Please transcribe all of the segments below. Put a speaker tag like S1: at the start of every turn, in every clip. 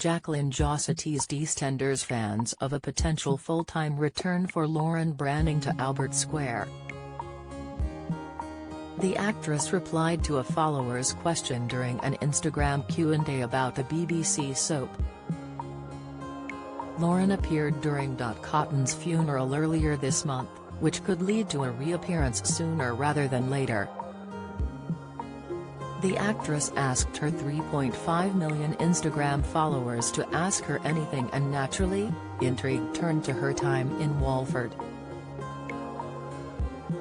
S1: Jacqueline Jossa teased EastEnders fans of a potential full-time return for Lauren Branning to Albert Square. The actress replied to a follower's question during an Instagram Q&A about the BBC soap. Lauren appeared during Cotton's funeral earlier this month, which could lead to a reappearance sooner rather than later. The actress asked her 3.5 million Instagram followers to ask her anything, and naturally, intrigue turned to her time in Walford.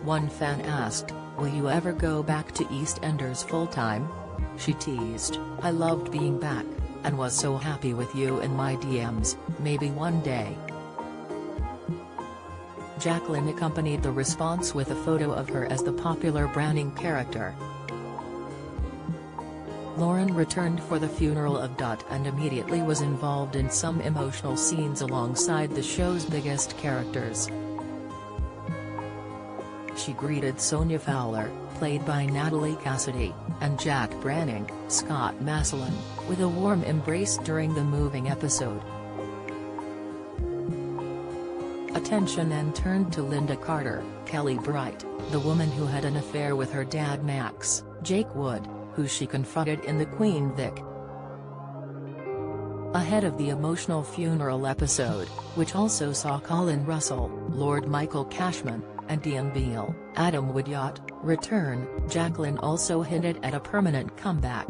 S1: One fan asked, "Will you ever go back to EastEnders full-time?" She teased, "I loved being back, and was so happy with you in my DMs, maybe one day." Jacqueline accompanied the response with a photo of her as the popular Branning character. Lauren returned for the funeral of and immediately was involved in some emotional scenes alongside the show's biggest characters. She greeted Sonia Fowler, played by Natalie Cassidy, and Jack Branning, Scott Massillon, with a warm embrace during the moving episode. Attention then turned to Linda Carter, Kelly Bright, the woman who had an affair with her dad Max, Jake Wood, who she confronted in the Queen Vic. Ahead of the emotional funeral episode, which also saw Colin Russell, Lord Michael Cashman, and Ian Beale, Adam Woodyard, return, Jacqueline also hinted at a permanent comeback.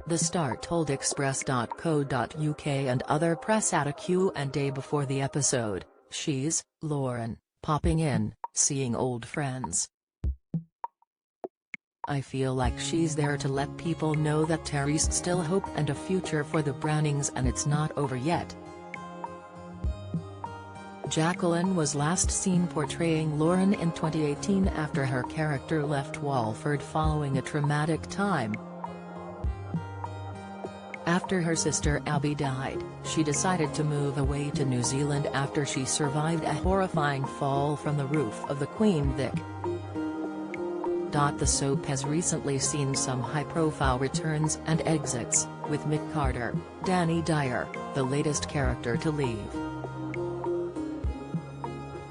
S1: The star told Express.co.uk and other press at a Q&A before the episode, "She's, Lauren, popping in, seeing old friends. I feel like she's there to let people know that Terry's still hope and a future for the Brannings, and it's not over yet." Jacqueline was last seen portraying Lauren in 2018 after her character left Walford following a traumatic time. After her sister Abby died, she decided to move away to New Zealand after she survived a horrifying fall from the roof of the Queen Vic. The soap has recently seen some high-profile returns and exits, with Mick Carter, Danny Dyer, the latest character to leave.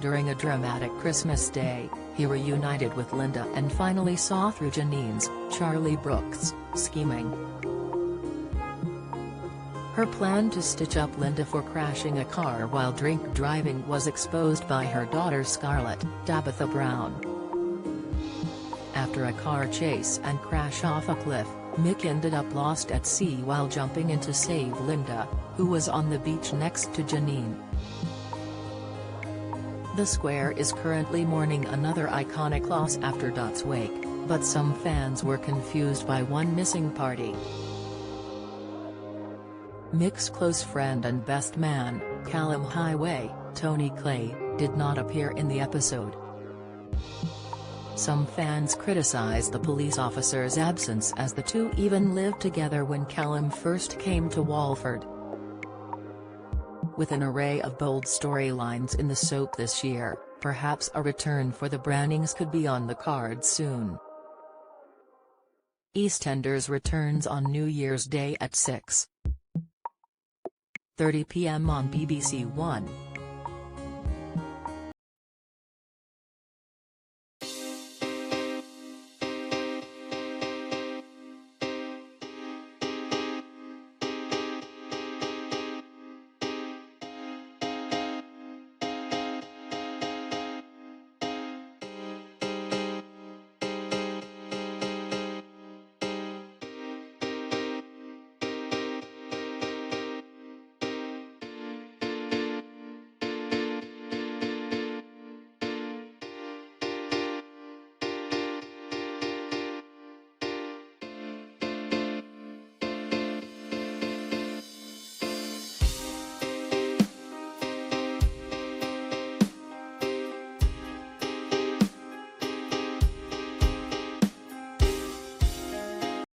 S1: During a dramatic Christmas Day, he reunited with Linda and finally saw through Janine's, Charlie Brooks, scheming. Her plan to stitch up Linda for crashing a car while drink driving was exposed by her daughter Scarlett, Tabitha Brown. After a car chase and crash off a cliff, Mick ended up lost at sea while jumping in to save Linda, who was on the beach next to Janine. The Square is currently mourning another iconic loss after Dot's wake, but some fans were confused by one missing party. Mick's close friend and best man, Callum Highway, Tony Clay, did not appear in the episode. Some fans criticized the police officer's absence, as the two even lived together when Callum first came to Walford. With an array of bold storylines in the soap this year, perhaps a return for the Brannings could be on the cards soon. EastEnders returns on New Year's Day at 6:30 p.m. on BBC One.